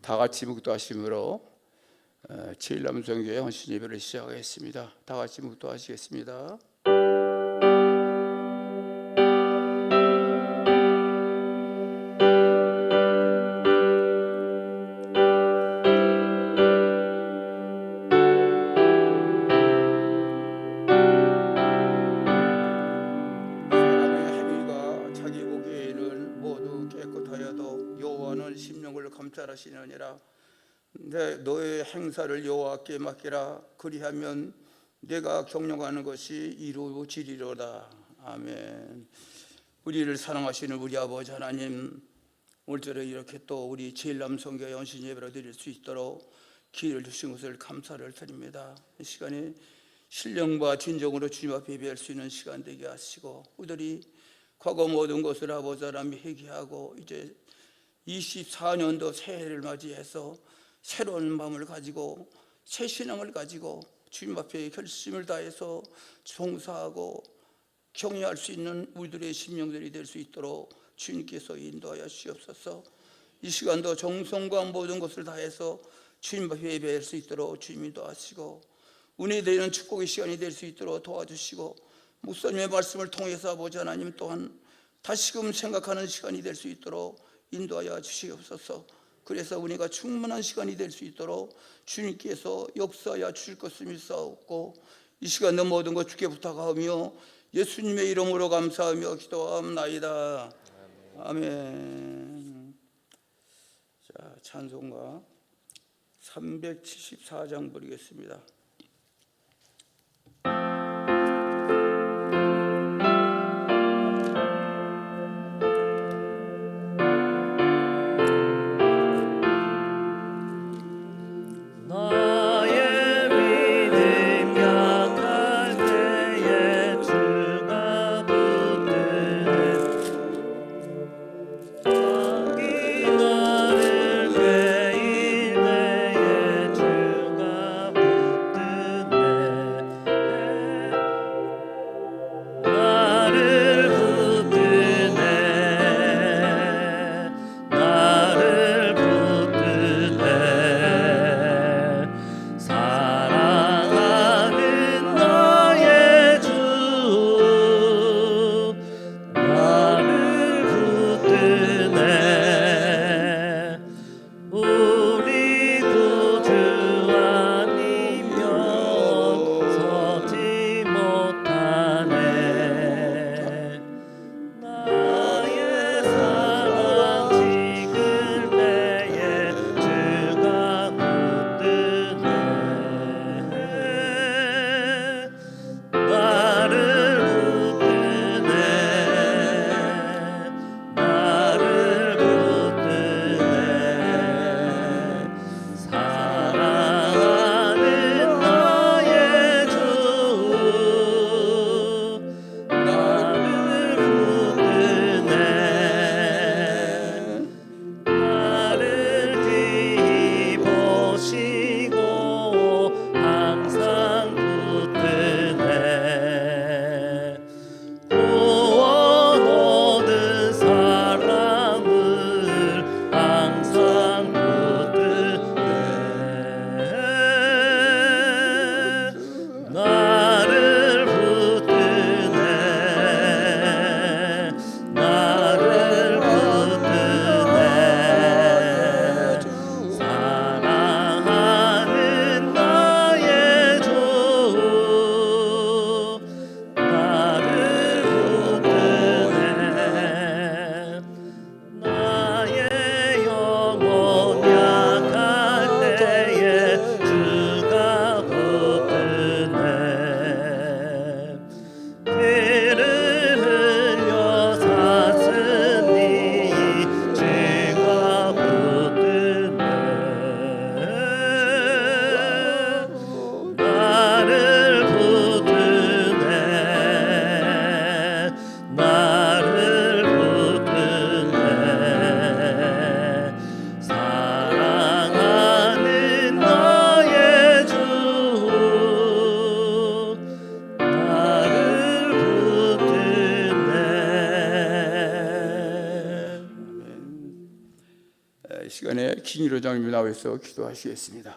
다 같이 묵도하심으로 제일남성교회 헌신 예배를 시작하겠습니다. 다 같이 묵도하시겠습니다. 감찰하시느니라. 너의 행사를 여호와께 맡기라. 그리하면 내가 경영하는 것이 이루어지리로다. 아멘. 우리를 사랑하시는 우리 아버지 하나님, 오늘절에 이렇게 또 우리 제일남성교회 헌신 예배를 드릴 수 있도록 기회를 주신 것을 감사를 드립니다. 이 시간에 신령과 진정으로 주님 앞에 예배할 수 있는 시간 되게 하시고, 우리들이 과거 모든 것을 아버지 하나님 회개하고 이제 24년도 새해를 맞이해서 새로운 마음을 가지고 새 신앙을 가지고 주님 앞에 결심을 다해서 종사하고 경외할 수 있는 우리들의 심령들이 될 수 있도록 주님께서 인도하여 주옵소서. 이 시간도 정성과 모든 것을 다해서 주님 앞에 예배할 수 있도록 주님 인도하시고, 은혜 되는 축복의 시간이 될 수 있도록 도와주시고, 목사님의 말씀을 통해서 아버지 하나님 또한 다시금 생각하는 시간이 될 수 있도록 인도하여 주시옵소서. 그래서 은혜가 충만한 시간이 될 수 있도록 주님께서 역사하여 주실 것을 믿사옵고, 이 시간도 모든 것 주께 부탁하며 예수님의 이름으로 감사하며 기도하옵나이다. 아멘. 자, 찬송가 374장 부르겠습니다. 김일호장님 나와서 기도하시겠습니다.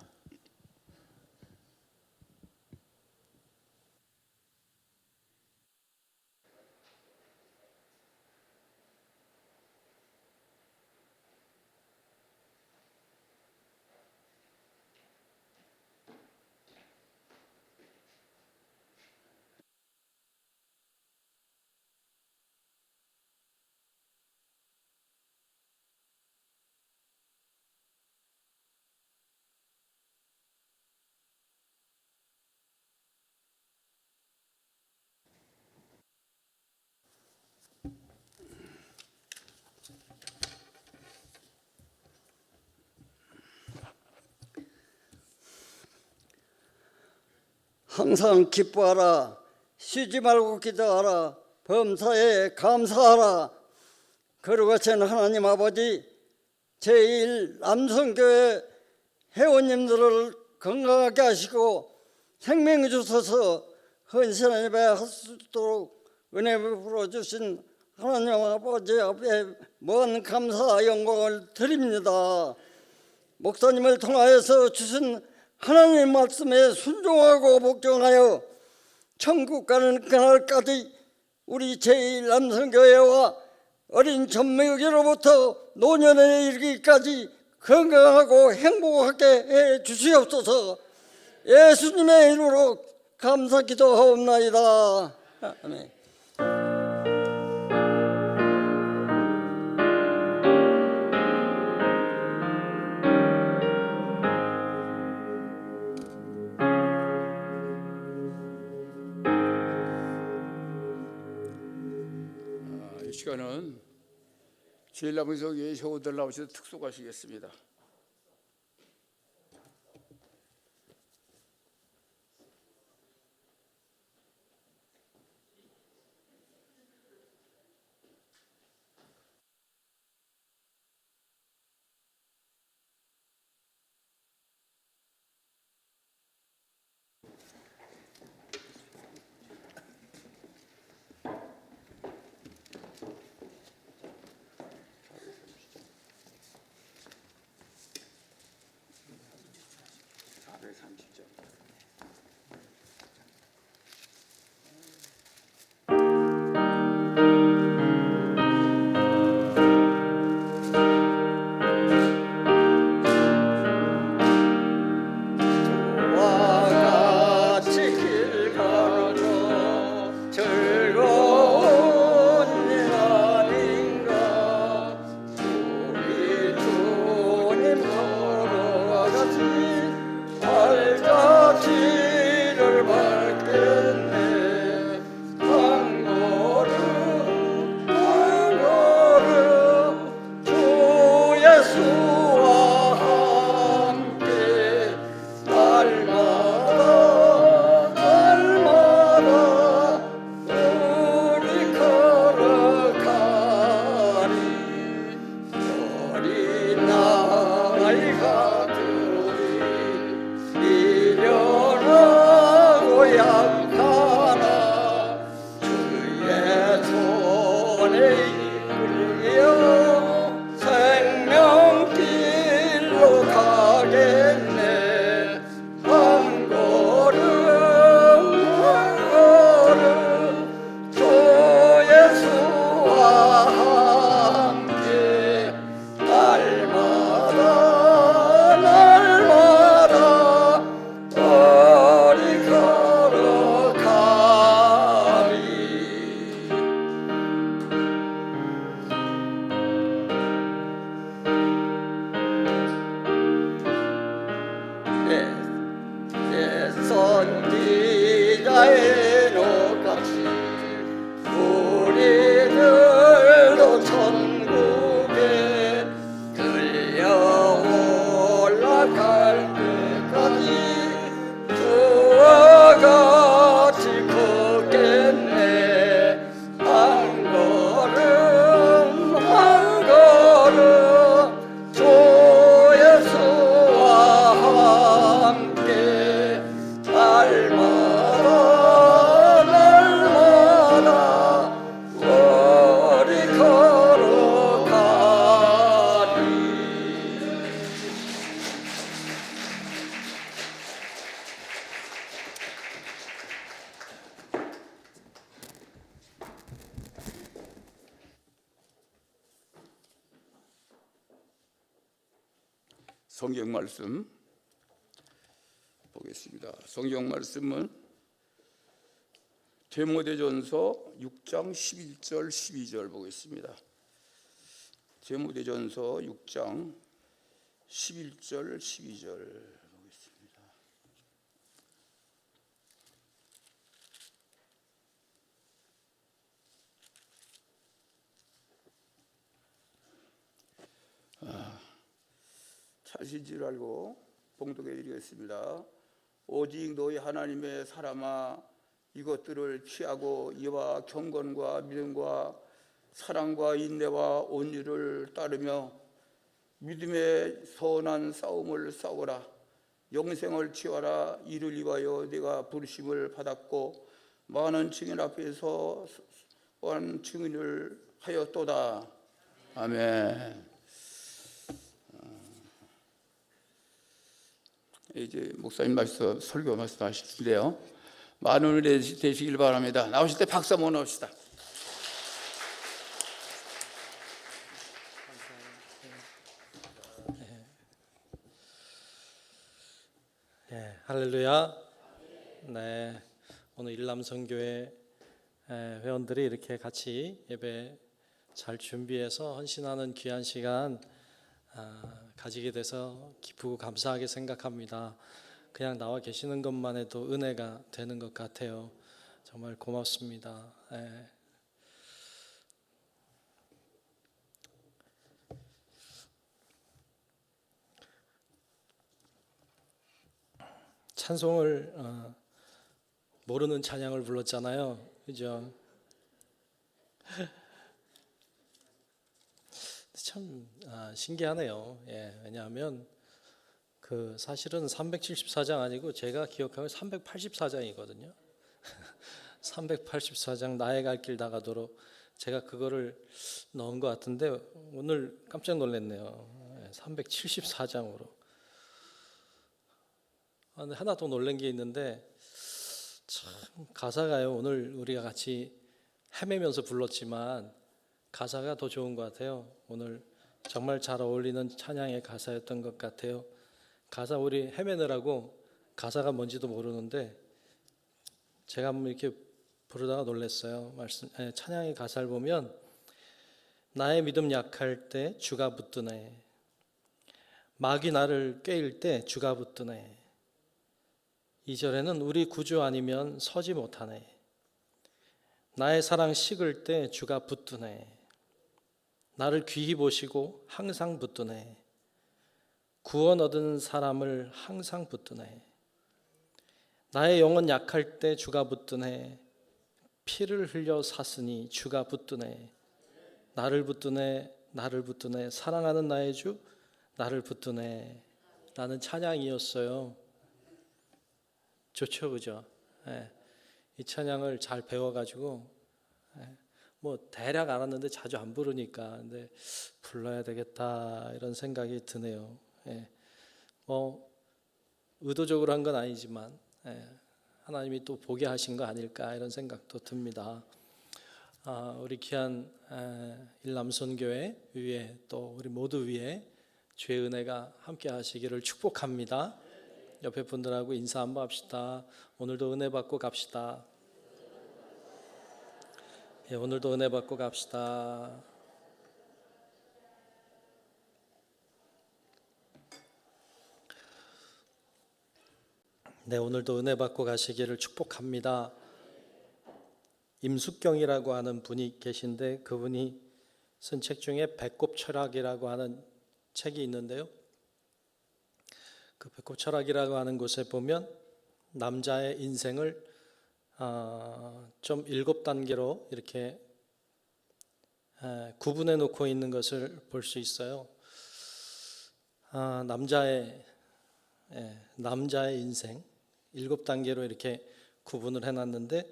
항상 기뻐하라. 쉬지 말고 기도하라. 범사에 감사하라. 거룩하신 하나님 아버지, 제1남성교회 회원님들을 건강하게 하시고 생명 주셔서 헌신한 예배 할 수 있도록 은혜 베풀어 주신 하나님 아버지 앞에 무한 감사 영광을 드립니다. 목사님을 통하여서 주신 하나님 말씀에 순종하고 복종하여 천국 가는 그날까지 우리 제1남성교회와 어린 전명기로부터 노년에 이르기까지 건강하고 행복하게 해 주시옵소서. 예수님의 이름으로 감사 기도하옵나이다. 아멘. 이 시간은 제1남성교회 회원들 나오셔서 특수하시겠습니다. 성경 말씀 보겠습니다. 성경 말씀은 디모데전서 6장 11절 12절 보겠습니다. 디모데전서 6장 11절 12절 보겠습니다. 찾으신 줄 알고 봉독해 드리겠습니다. 오직 너희 하나님의 사람아, 이것들을 취하고 이와 경건과 믿음과 사랑과 인내와 온유를 따르며 믿음의 선한 싸움을 싸우라. 영생을 취하라. 이를 위하여 네가 부르심을 받았고 많은 증인 앞에서 한 증인을 하였도다. 아멘. 이제 목사님 말씀 설교 말씀하실 텐데요. 많은 은혜 되시길 바랍니다. 나오실 때 박수 한번 넣읍시다. 네, 할렐루야. 네, 오늘 일남선교회 회원들이 이렇게 같이 예배 잘 준비해서 헌신하는 귀한 시간 가지게 돼서 기쁘고 감사하게 생각합니다. 그냥 나와 계시는 것만 해도 은혜가 되는 것 같아요. 정말 고맙습니다. 찬송을 모르는 찬양을 불렀잖아요. 그죠? 참 신기하네요. 왜냐하면 그 사실은 374장 아니고 제가 기억하면 384장이거든요. 384장 나의 갈 길 나가도록 제가 그거를 넣은 것 같은데 오늘 깜짝 놀랐네요. 374장으로. 하나 더 놀란 게 있는데 참 가사가요. 오늘 우리가 같이 헤매면서 불렀지만 가사가 더 좋은 것 같아요. 오늘 정말 잘 어울리는 찬양의 가사였던 것 같아요. 가사 우리 헤매느라고 가사가 뭔지도 모르는데 제가 한번 이렇게 부르다가 놀랐어요. 찬양의 가사를 보면 나의 믿음 약할 때 주가 붙드네. 마귀 나를 꾀일 때 주가 붙드네. 2절에는 우리 구주 아니면 서지 못하네. 나의 사랑 식을 때 주가 붙드네. 나를 귀히 보시고 항상 붙드네. 구원 얻은 사람을 항상 붙드네. 나의 영혼 약할 때 주가 붙드네. 피를 흘려 샀으니 주가 붙드네. 나를 붙드네. 나를 붙드네. 사랑하는 나의 주 나를 붙드네. 라는 찬양이었어요. 좋죠, 그죠? 이 찬양을 잘 배워가지고 뭐 대략 알았는데 자주 안 부르니까 근데 불러야 되겠다 이런 생각이 드네요. 뭐 의도적으로 한 건 아니지만 하나님이 또 보게 하신 거 아닐까 이런 생각도 듭니다. 우리 귀한 일남선교회 위에 또 우리 모두 위에 주의 은혜가 함께 하시기를 축복합니다. 옆에 분들하고 인사 한번 합시다. 오늘도 은혜 받고 갑시다. 오늘도 은혜 받고 갑시다. 네, 오늘도 은혜 받고 가시기를 축복합니다. 임숙경이라고 하는 분이 계신데 그분이 쓴 책 중에 배꼽 철학이라고 하는 책이 있는데요. 그 배꼽 철학이라고 하는 곳에 보면 남자의 인생을 좀 7단계로 이렇게 구분해 놓고 있는 것을 볼 수 있어요. 남자의 인생 7단계로 이렇게 구분을 해놨는데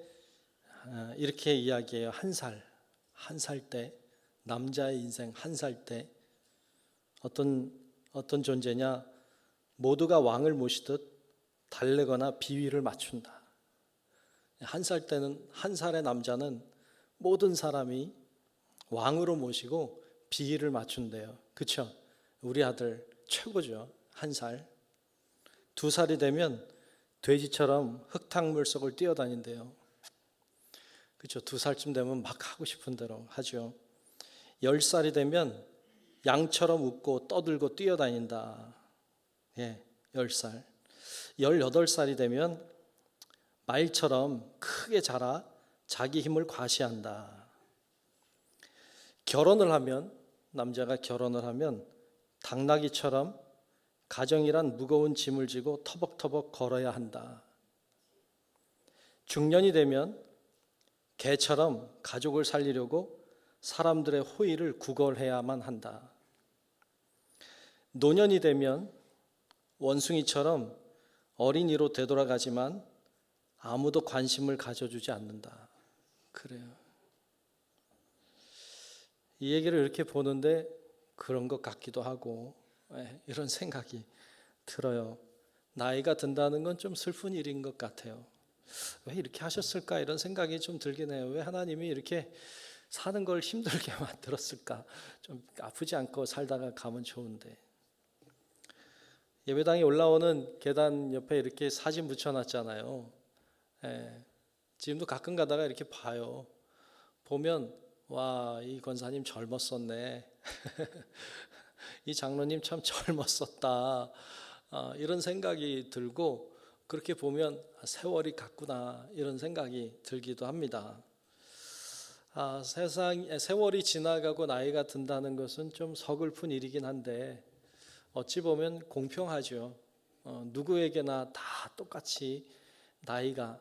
이렇게 이야기해요. 한 살 때 남자의 인생 한 살 때 어떤 존재냐? 모두가 왕을 모시듯 달래거나 비위를 맞춘다. 한 살 때는 한 살의 남자는 모든 사람이 왕으로 모시고 비위를 맞춘대요. 그렇죠? 우리 아들 최고죠. 1살. 2살이 되면 돼지처럼 흙탕물 속을 뛰어다닌대요. 그렇죠. 2살쯤 되면 막 하고 싶은 대로 하죠. 10살이 되면 양처럼 웃고 떠들고 뛰어다닌다. 10살. 18살이 되면 말처럼 크게 자라 자기 힘을 과시한다. 결혼을 하면, 남자가 결혼을 하면 당나귀처럼 가정이란 무거운 짐을 지고 터벅터벅 걸어야 한다. 중년이 되면 개처럼 가족을 살리려고 사람들의 호의를 구걸해야만 한다. 노년이 되면 원숭이처럼 어린이로 되돌아가지만 아무도 관심을 가져주지 않는다. 그래요. 이 얘기를 이렇게 보는데 그런 것 같기도 하고 이런 생각이 들어요. 나이가 든다는 건 좀 슬픈 일인 것 같아요. 왜 이렇게 하셨을까 이런 생각이 좀 들긴 해요. 왜 하나님이 이렇게 사는 걸 힘들게 만들었을까? 좀 아프지 않고 살다가 가면 좋은데. 예배당에 올라오는 계단 옆에 이렇게 사진 붙여놨잖아요. 지금도 가끔 가다가 이렇게 봐요. 보면 와, 이 권사님 젊었었네. 이 장로님 참 젊었었다. 이런 생각이 들고 그렇게 보면 세월이 갔구나 이런 생각이 들기도 합니다. 세월이 지나가고 나이가 든다는 것은 좀 서글픈 일이긴 한데 어찌 보면 공평하죠. 누구에게나 다 똑같이 나이가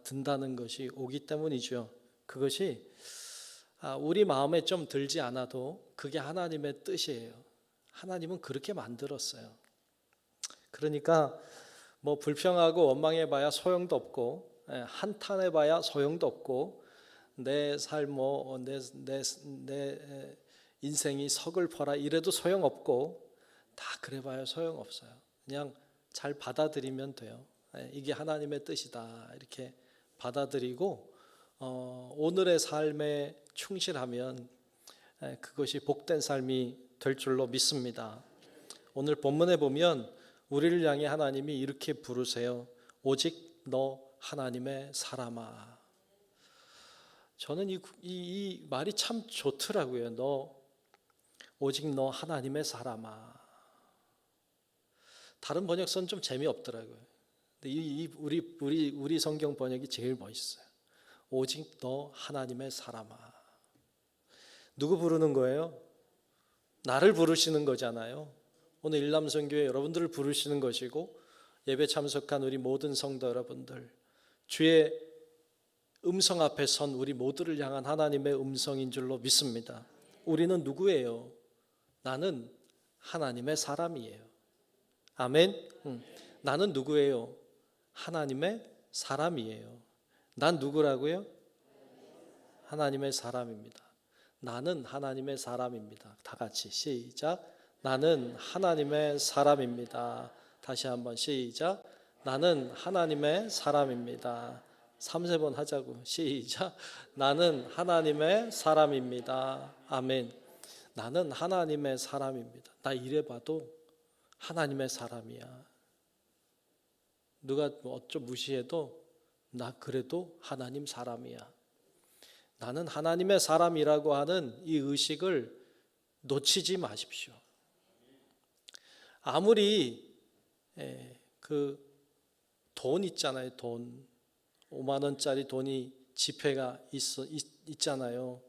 든다는 것이 오기 때문이죠. 그것이 우리 마음에 좀 들지 않아도 그게 하나님의 뜻이에요. 하나님은 그렇게 만들었어요. 그러니까 뭐 불평하고 원망해봐야 소용도 없고 한탄해봐야 소용도 없고 내 인생이 서글퍼라 이래도 소용없고 다 그래봐야 소용없어요. 그냥 잘 받아들이면 돼요. 이게 하나님의 뜻이다 이렇게 받아들이고 오늘의 삶에 충실하면 그것이 복된 삶이 될 줄로 믿습니다. 오늘 본문에 보면 우리를 향해 하나님이 이렇게 부르세요. 오직 너 하나님의 사람아. 저는 이 말이 참 좋더라고요. 오직 너 하나님의 사람아. 다른 번역서는 좀 재미없더라고요. 근데 우리 성경 번역이 제일 멋있어요. 오직 너 하나님의 사람아. 누구 부르는 거예요? 나를 부르시는 거잖아요. 오늘 일남선교회 여러분들을 부르시는 것이고 예배 참석한 우리 모든 성도 여러분들, 주의 음성 앞에 선 우리 모두를 향한 하나님의 음성인 줄로 믿습니다. 우리는 누구예요? 나는 하나님의 사람이에요. 아멘. 나는 누구예요? 하나님의 사람이에요. 난 누구라고요? 하나님의 사람입니다. 나는 하나님의 사람입니다. 다 같이 시작. 나는 하나님의 사람입니다. 다시 한번 시작. 나는 하나님의 사람입니다. 3-4번 하자고. 시작. 나는 하나님의 사람입니다. 아멘. 나는 하나님의 사람입니다. 나 이래봐도 하나님의 사람이야. 누가 어쩌 무시해도 나 그래도 하나님 사람이야. 나는 하나님의 사람이라고 하는 이 의식을 놓치지 마십시오. 아무리 그 돈 있잖아요. 돈 5만 원짜리 돈이 지폐가 있잖아요.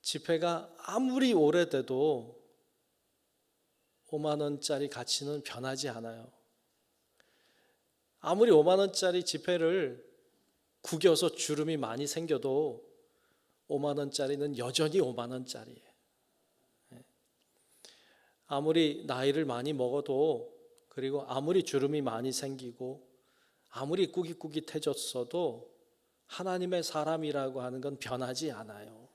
지폐가 아무리 오래돼도 5만 원짜리 가치는 변하지 않아요. 아무리 5만 원짜리 지폐를 구겨서 주름이 많이 생겨도 5만 원짜리는 여전히 5만 원짜리예요. 아무리 나이를 많이 먹어도 그리고 아무리 주름이 많이 생기고 아무리 꾸깃꾸깃해졌어도 하나님의 사람이라고 하는 건 변하지 않아요.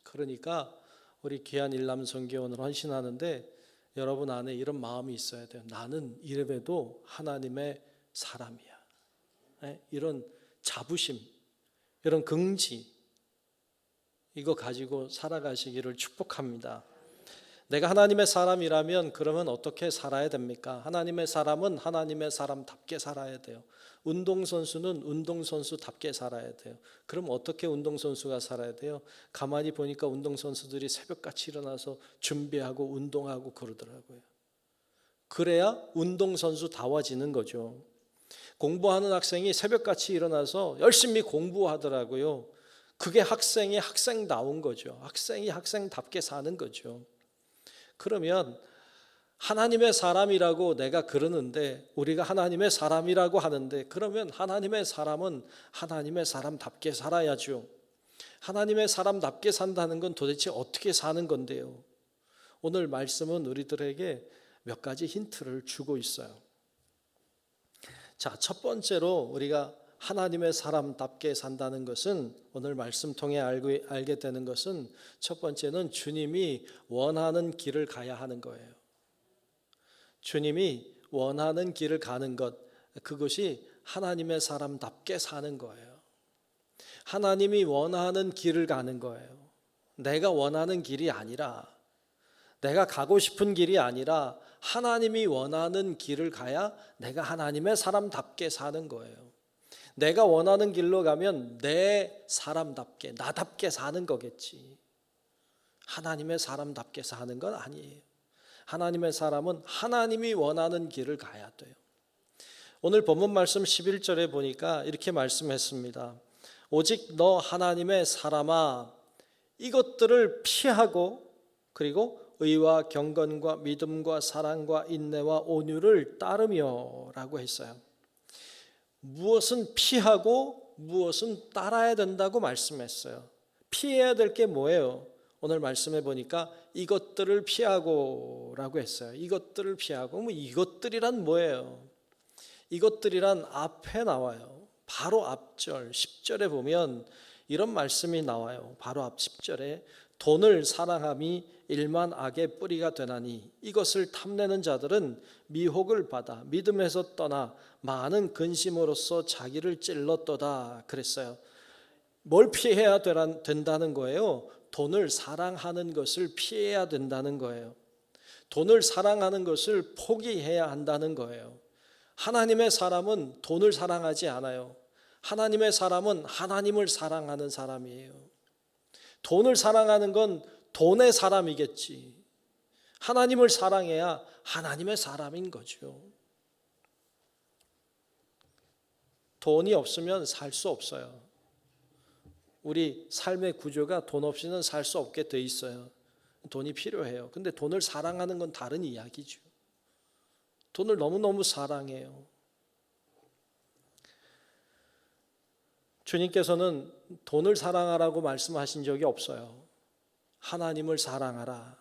그러니까 우리 귀한 일남선교원을 헌신하는데 여러분 안에 이런 마음이 있어야 돼요. 나는 이래봬도 하나님의 사람이야. 이런 자부심, 이런 긍지 이거 가지고 살아가시기를 축복합니다. 내가 하나님의 사람이라면 그러면 어떻게 살아야 됩니까? 하나님의 사람은 하나님의 사람답게 살아야 돼요. 운동선수는 운동선수답게 살아야 돼요. 그럼 어떻게 운동선수가 살아야 돼요? 가만히 보니까 운동선수들이 새벽같이 일어나서 준비하고 운동하고 그러더라고요. 그래야 운동선수다워지는 거죠. 공부하는 학생이 새벽같이 일어나서 열심히 공부하더라고요. 그게 학생이 학생다운 거죠. 학생이 학생답게 사는 거죠. 그러면 하나님의 사람이라고 내가 그러는데, 우리가 하나님의 사람이라고 하는데, 그러면 하나님의 사람은 하나님의 사람답게 살아야죠. 하나님의 사람답게 산다는 건 도대체 어떻게 사는 건데요? 오늘 말씀은 우리들에게 몇 가지 힌트를 주고 있어요. 자, 첫 번째로 우리가 하나님의 사람답게 산다는 것은, 오늘 말씀 통해 알게 되는 것은, 첫 번째는 주님이 원하는 길을 가야 하는 거예요. 주님이 원하는 길을 가는 것, 그것이 하나님의 사람답게 사는 거예요. 하나님이 원하는 길을 가는 거예요. 내가 원하는 길이 아니라, 내가 가고 싶은 길이 아니라 하나님이 원하는 길을 가야 내가 하나님의 사람답게 사는 거예요. 내가 원하는 길로 가면 내 사람답게, 나답게 사는 거겠지. 하나님의 사람답게 사는 건 아니에요. 하나님의 사람은 하나님이 원하는 길을 가야 돼요. 오늘 본문 말씀 11절에 보니까 이렇게 말씀했습니다. 오직 너 하나님의 사람아, 이것들을 피하고, 그리고 의와 경건과 믿음과 사랑과 인내와 온유를 따르며 라고 했어요. 무엇은 피하고 무엇은 따라야 된다고 말씀했어요. 피해야 될 게 뭐예요? 오늘 말씀해 보니까 이것들을 피하고 라고 했어요. 이것들을 피하고, 뭐 이것들이란 뭐예요? 이것들이란 앞에 나와요. 바로 앞절 10절에 보면 이런 말씀이 나와요. 바로 앞 10절에 돈을 사랑함이 일만 악의 뿌리가 되나니 이것을 탐내는 자들은 미혹을 받아 믿음에서 떠나 많은 근심으로써 자기를 찔렀도다 그랬어요. 뭘 피해야 된다는 거예요? 돈을 사랑하는 것을 피해야 된다는 거예요. 돈을 사랑하는 것을 포기해야 한다는 거예요. 하나님의 사람은 돈을 사랑하지 않아요. 하나님의 사람은 하나님을 사랑하는 사람이에요. 돈을 사랑하는 건 돈의 사람이겠지. 하나님을 사랑해야 하나님의 사람인 거죠. 돈이 없으면 살 수 없어요. 우리 삶의 구조가 돈 없이는 살 수 없게 돼 있어요. 돈이 필요해요. 근데 돈을 사랑하는 건 다른 이야기죠. 돈을 너무너무 사랑해요. 주님께서는 돈을 사랑하라고 말씀하신 적이 없어요. 하나님을 사랑하라.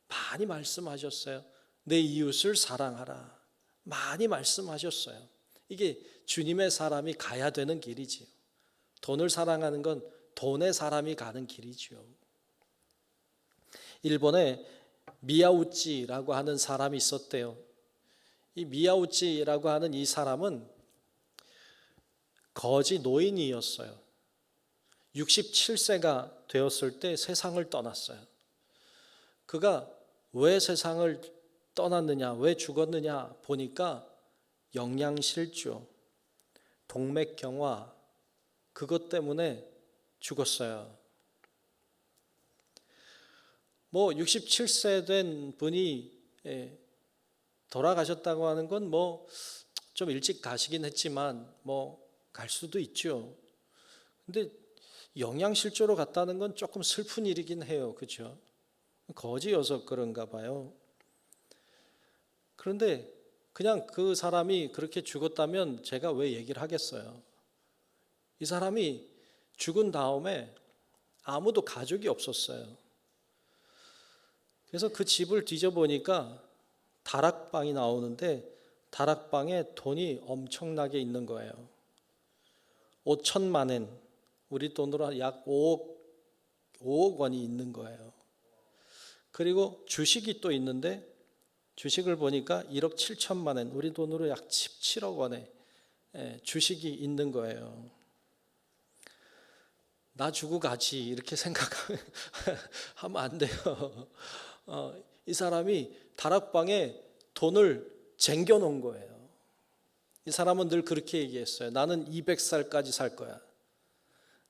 많이 말씀하셨어요. 내 이웃을 사랑하라. 많이 말씀하셨어요. 이게 주님의 사람이 가야 되는 길이지요. 돈을 사랑하는 건 돈의 사람이 가는 길이죠. 일본에 미야우치라고 하는 사람이 있었대요. 이 미야우치라고 하는 이 사람은 거지 노인이었어요. 67세가 되었을 때 세상을 떠났어요. 그가 왜 세상을 떠났느냐, 왜 죽었느냐 보니까 영양실조, 동맥경화, 그것 때문에 죽었어요. 67세 된 분이 돌아가셨다고 하는 건 좀 일찍 가시긴 했지만 갈 수도 있죠. 근데 영양실조로 갔다는 건 조금 슬픈 일이긴 해요. 그렇죠? 거지여서 그런가 봐요. 그런데 그냥 그 사람이 그렇게 죽었다면 제가 왜 얘기를 하겠어요? 이 사람이 죽은 다음에 아무도 가족이 없었어요. 그래서 그 집을 뒤져보니까 다락방이 나오는데 다락방에 돈이 엄청나게 있는 거예요. 5천만 엔, 우리 돈으로 약 5억 원이 있는 거예요. 그리고 주식이 또 있는데 주식을 보니까 1억 7천만 엔, 우리 돈으로 약 17억 원의 주식이 있는 거예요. 나 주고 가지 이렇게 생각하면 안 돼요. 이 사람이 다락방에 돈을 쟁겨 놓은 거예요. 이 사람은 늘 그렇게 얘기했어요. 나는 200살까지 살 거야.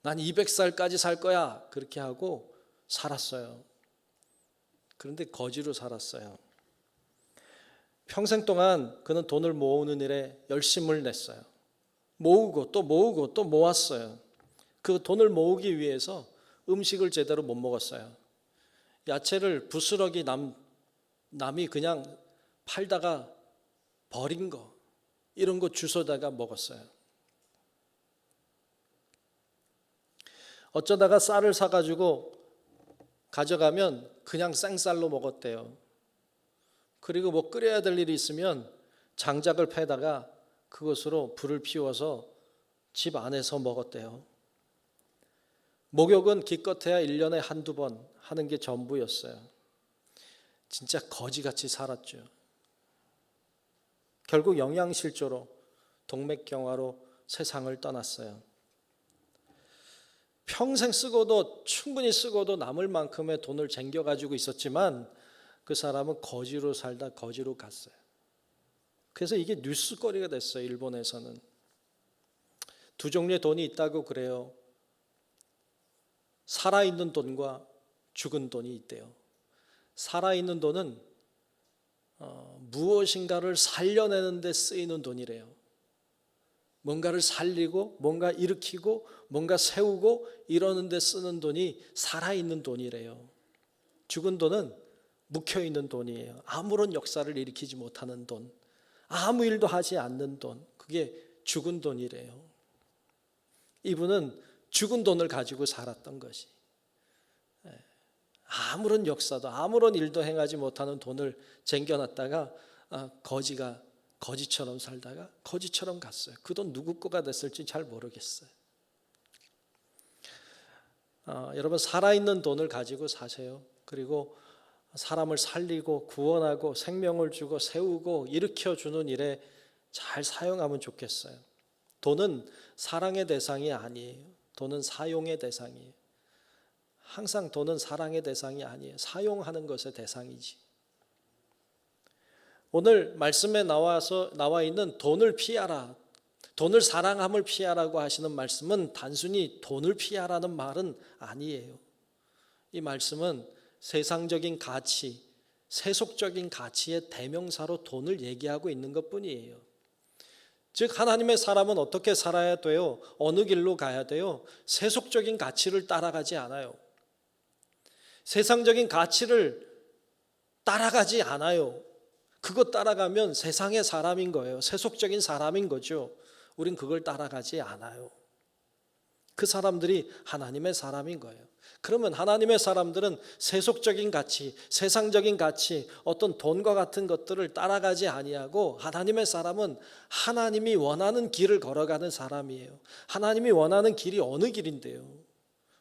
난 200살까지 살 거야. 그렇게 하고 살았어요. 그런데 거지로 살았어요. 평생 동안 그는 돈을 모으는 일에 열심을 냈어요. 모으고 또 모으고 또 모았어요. 그 돈을 모으기 위해서 음식을 제대로 못 먹었어요. 야채를 부스러기 남이 그냥 팔다가 버린 거, 이런 거 주워다가 먹었어요. 어쩌다가 쌀을 사가지고 가져가면 그냥 생쌀로 먹었대요. 그리고 뭐 끓여야 될 일이 있으면 장작을 패다가 그것으로 불을 피워서 집 안에서 먹었대요. 목욕은 기껏해야 1년에 한두 번 하는 게 전부였어요. 진짜 거지같이 살았죠. 결국 영양실조로 동맥경화로 세상을 떠났어요. 평생 쓰고도 충분히 쓰고도 남을 만큼의 돈을 쟁겨가지고 있었지만 그 사람은 거지로 살다 거지로 갔어요. 그래서 이게 뉴스거리가 됐어요. 일본에서는. 두 종류의 돈이 있다고 그래요. 살아있는 돈과 죽은 돈이 있대요. 살아있는 돈은 무엇인가를 살려내는 데 쓰이는 돈이래요. 뭔가를 살리고 뭔가 일으키고 뭔가 세우고 이러는 데 쓰는 돈이 살아있는 돈이래요. 죽은 돈은 묵혀있는 돈이에요. 아무런 역사를 일으키지 못하는 돈, 아무 일도 하지 않는 돈, 그게 죽은 돈이래요. 이분은 죽은 돈을 가지고 살았던 것이, 아무런 역사도 아무런 일도 행하지 못하는 돈을 쟁겨놨다가 거지처럼 살다가 거지처럼 갔어요. 그 돈 누구 거가 됐을지 잘 모르겠어요. 여러분, 살아있는 돈을 가지고 사세요. 그리고 사람을 살리고 구원하고 생명을 주고 세우고 일으켜주는 일에 잘 사용하면 좋겠어요. 돈은 사랑의 대상이 아니에요. 돈은 사용의 대상이에요. 항상 돈은 사랑의 대상이 아니에요. 사용하는 것의 대상이지. 오늘 말씀에 나와 있는 돈을 피하라, 돈을 사랑함을 피하라고 하시는 말씀은 단순히 돈을 피하라는 말은 아니에요. 이 말씀은 세상적인 가치, 세속적인 가치의 대명사로 돈을 얘기하고 있는 것뿐이에요. 즉 하나님의 사람은 어떻게 살아야 돼요? 어느 길로 가야 돼요? 세속적인 가치를 따라가지 않아요. 세상적인 가치를 따라가지 않아요. 그거 따라가면 세상의 사람인 거예요. 세속적인 사람인 거죠. 우린 그걸 따라가지 않아요. 그 사람들이 하나님의 사람인 거예요. 그러면 하나님의 사람들은 세속적인 가치, 세상적인 가치, 어떤 돈과 같은 것들을 따라가지 아니하고, 하나님의 사람은 하나님이 원하는 길을 걸어가는 사람이에요. 하나님이 원하는 길이 어느 길인데요?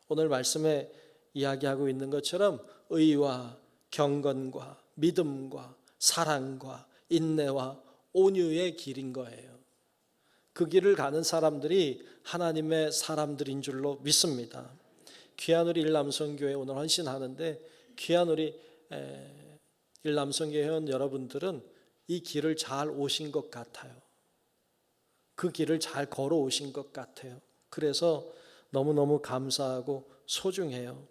오늘 말씀에 이야기하고 있는 것처럼 의와 경건과 믿음과 사랑과 인내와 온유의 길인 거예요. 그 길을 가는 사람들이 하나님의 사람들인 줄로 믿습니다. 귀한 우리 일남성교회 오늘 헌신하는데, 귀한 우리 일남성교회 회원 여러분들은 이 길을 잘 오신 것 같아요. 그 길을 잘 걸어오신 것 같아요. 그래서 너무너무 감사하고 소중해요.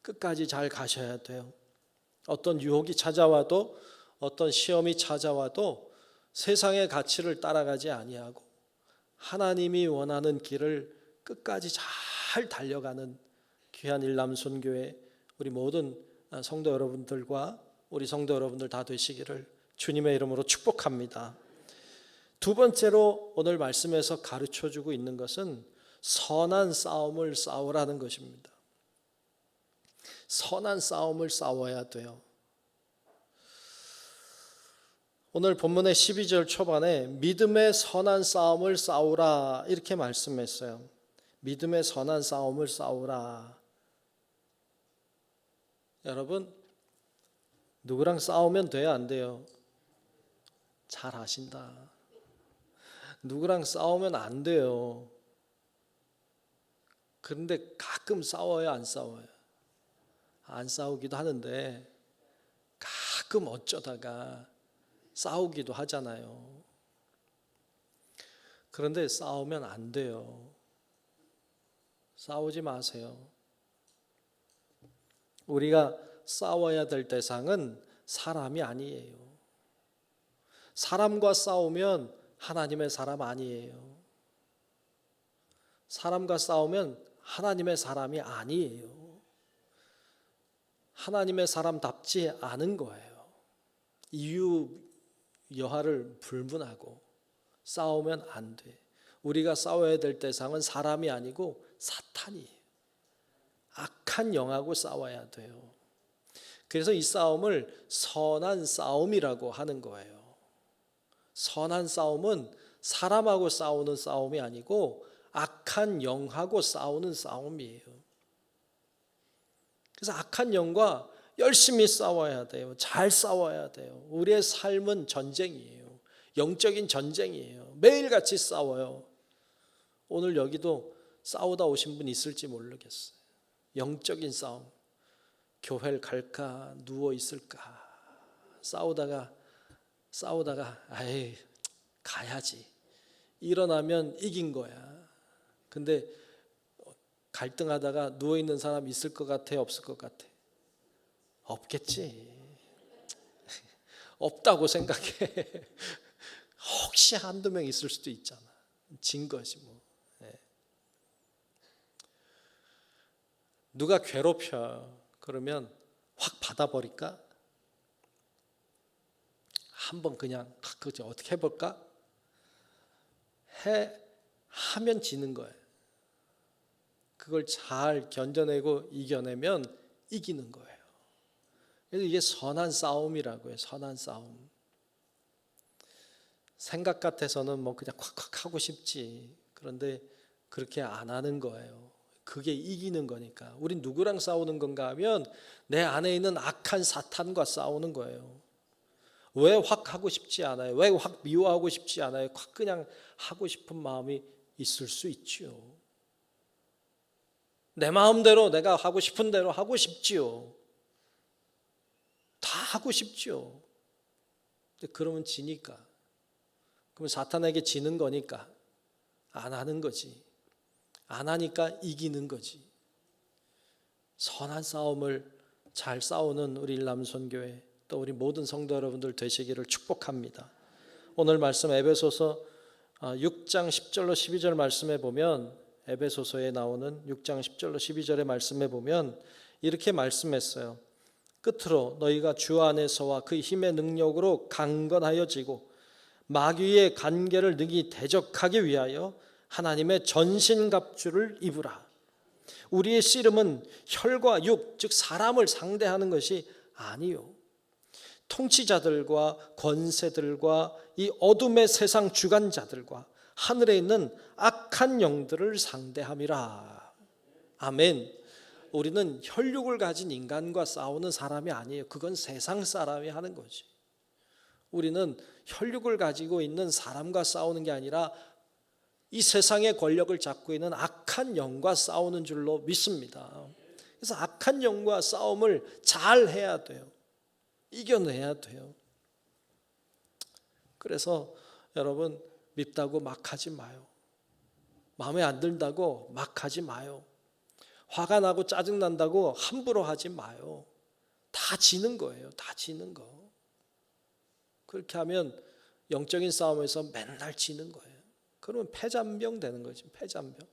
끝까지 잘 가셔야 돼요. 어떤 유혹이 찾아와도, 어떤 시험이 찾아와도 세상의 가치를 따라가지 아니하고 하나님이 원하는 길을 끝까지 잘 달려가는 귀한 일남손교회 우리 모든 성도 여러분들과 우리 성도 여러분들 다 되시기를 주님의 이름으로 축복합니다. 두 번째로 오늘 말씀에서 가르쳐주고 있는 것은 선한 싸움을 싸우라는 것입니다. 선한 싸움을 싸워야 돼요. 오늘 본문의 12절 초반에 믿음의 선한 싸움을 싸우라 이렇게 말씀했어요. 믿음의 선한 싸움을 싸우라. 여러분, 누구랑 싸우면 돼요, 안 돼요? 잘 아신다. 누구랑 싸우면 안 돼요. 그런데 가끔 싸워요, 안 싸워요? 안 싸우기도 하는데 가끔 어쩌다가 싸우기도 하잖아요. 그런데 싸우면 안 돼요. 싸우지 마세요. 우리가 싸워야 될 대상은 사람이 아니에요. 사람과 싸우면 하나님의 사람 아니에요. 사람과 싸우면 하나님의 사람이 아니에요. 하나님의 사람답지 않은 거예요. 이유 여하를 불문하고 싸우면 안 돼. 우리가 싸워야 될 대상은 사람이 아니고 사탄이에요. 악한 영하고 싸워야 돼요. 그래서 이 싸움을 선한 싸움이라고 하는 거예요. 선한 싸움은 사람하고 싸우는 싸움이 아니고 악한 영하고 싸우는 싸움이에요. 그래서 악한 영과 열심히 싸워야 돼요. 잘 싸워야 돼요. 우리의 삶은 전쟁이에요. 영적인 전쟁이에요. 매일같이 싸워요. 오늘 여기도 싸우다 오신 분 있을지 모르겠어요. 영적인 싸움. 교회를 갈까 누워 있을까 싸우다가 아이 가야지. 일어나면 이긴 거야. 근데 갈등하다가 누워 있는 사람 있을 것 같아, 없을 것 같아? 없겠지. 없다고 생각해. 혹시 한두 명 있을 수도 있잖아. 진 거지 뭐. 누가 괴롭혀 그러면 확 받아버릴까? 한번 그냥 그저 어떻게 해볼까? 하면 지는 거예요. 그걸 잘 견뎌내고 이겨내면 이기는 거예요. 그래서 이게 선한 싸움이라고요. 선한 싸움. 생각 같아서는 뭐 그냥 콱콱 하고 싶지. 그런데 그렇게 안 하는 거예요. 그게 이기는 거니까. 우린 누구랑 싸우는 건가 하면 내 안에 있는 악한 사탄과 싸우는 거예요. 왜 확 하고 싶지 않아요? 왜 확 미워하고 싶지 않아요? 확 그냥 하고 싶은 마음이 있을 수 있지요. 내 마음대로 내가 하고 싶은 대로 하고 싶지요. 다 하고 싶지요. 근데 그러면 지니까. 그러면 사탄에게 지는 거니까 안 하는 거지. 안 하니까 이기는 거지. 선한 싸움을 잘 싸우는 우리 일남선교회 또 우리 모든 성도 여러분들 되시기를 축복합니다. 오늘 말씀 에베소서 6장 10절로 12절 말씀에 보면 에베소서에 나오는 6장 10절로 12절의 말씀에 보면 이렇게 말씀했어요. 끝으로 너희가 주 안에서와 그 힘의 능력으로 강건하여지고 마귀의 간계를 능히 대적하기 위하여 하나님의 전신갑주를 입으라. 우리의 씨름은 혈과 육, 즉 사람을 상대하는 것이 아니요. 통치자들과 권세들과 이 어둠의 세상 주관자들과 하늘에 있는 악한 영들을 상대함이라. 아멘. 우리는 혈육을 가진 인간과 싸우는 사람이 아니에요. 그건 세상 사람이 하는 거지. 우리는 혈육을 가지고 있는 사람과 싸우는 게 아니라 이 세상의 권력을 잡고 있는 악한 영과 싸우는 줄로 믿습니다. 그래서 악한 영과 싸움을 잘 해야 돼요. 이겨내야 돼요. 그래서 여러분 밉다고 막 하지 마요. 마음에 안 든다고 막 하지 마요. 화가 나고 짜증난다고 함부로 하지 마요. 다 지는 거예요. 다 지는 거. 그렇게 하면 영적인 싸움에서 맨날 지는 거예요. 그러면 패잔병 되는 거지. 패잔병.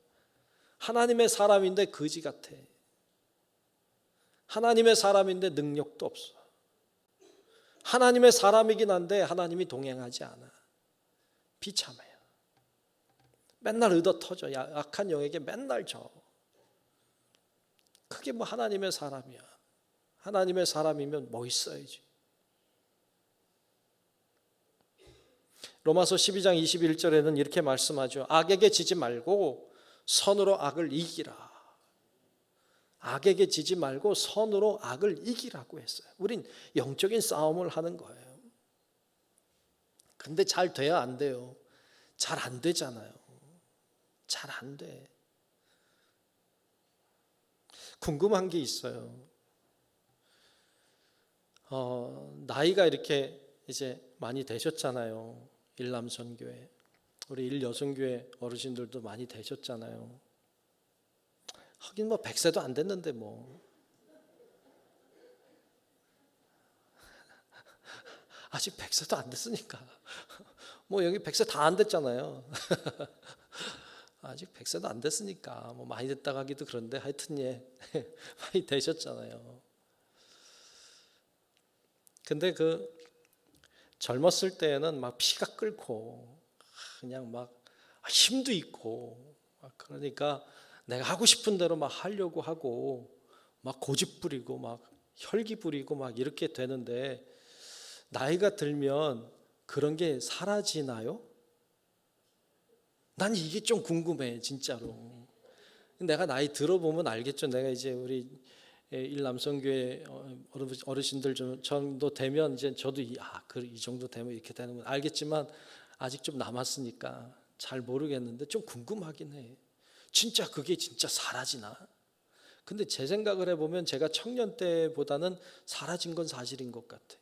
하나님의 사람인데 거지 같아. 하나님의 사람인데 능력도 없어. 하나님의 사람이긴 한데 하나님이 동행하지 않아. 비참해요. 맨날 얻어 터져. 약한 영에게 맨날 져. 그게 뭐 하나님의 사람이야. 하나님의 사람이면 뭐 있어야지. 로마서 12장 21절에는 이렇게 말씀하죠. 악에게 지지 말고 선으로 악을 이기라. 악에게 지지 말고 선으로 악을 이기라고 했어요. 우린 영적인 싸움을 하는 거예요. 근데 잘 돼야 안 돼요. 잘 안 되잖아요. 잘 안 돼. 궁금한 게 있어요. 나이가 이렇게 이제 많이 되셨잖아요. 일남선교회, 우리 일여성교회 어르신들도 많이 되셨잖아요. 하긴 뭐 100세도 안 됐는데 뭐 아직 100세도 안 됐으니까 뭐 여기 100세 다 안 됐잖아요. 아직 100세도 안 됐으니까 뭐 많이 됐다고 하기도 그런데 하여튼 많이 되셨잖아요. 근데 그 젊었을 때는 막 피가 끓고 그냥 막 힘도 있고 막 그러니까 내가 하고 싶은 대로 막 하려고 하고 막 고집 부리고 막 혈기 부리고 막 이렇게 되는데 나이가 들면 그런 게 사라지나요? 난 이게 좀 궁금해 진짜로. 내가 나이 들어보면 알겠죠. 내가 이제 우리 일남성교회 어르신들 정도 되면 이제 저도 이 정도 되면 이렇게 되는 건 알겠지만 아직 좀 남았으니까 잘 모르겠는데 좀 궁금하긴 해. 진짜 그게 진짜 사라지나? 근데 제 생각을 해보면 제가 청년 때보다는 사라진 건 사실인 것 같아.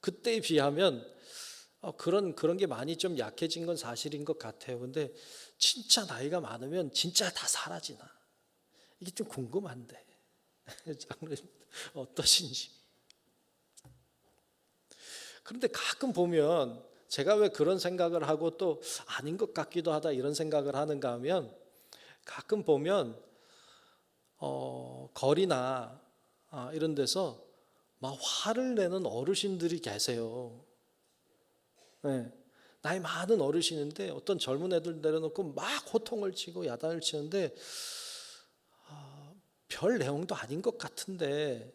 그때에 비하면 그런 게 많이 좀 약해진 건 사실인 것 같아요. 근데 진짜 나이가 많으면 진짜 다 사라지나? 이게 좀 궁금한데 장로님 어떠신지. 그런데 가끔 보면 제가 왜 그런 생각을 하고 또 아닌 것 같기도 하다 이런 생각을 하는가 하면 가끔 보면 거리나 이런 데서 막 화를 내는 어르신들이 계세요. 네. 나이 많은 어르신인데 어떤 젊은 애들 내려놓고 막 호통을 치고 야단을 치는데 별 내용도 아닌 것 같은데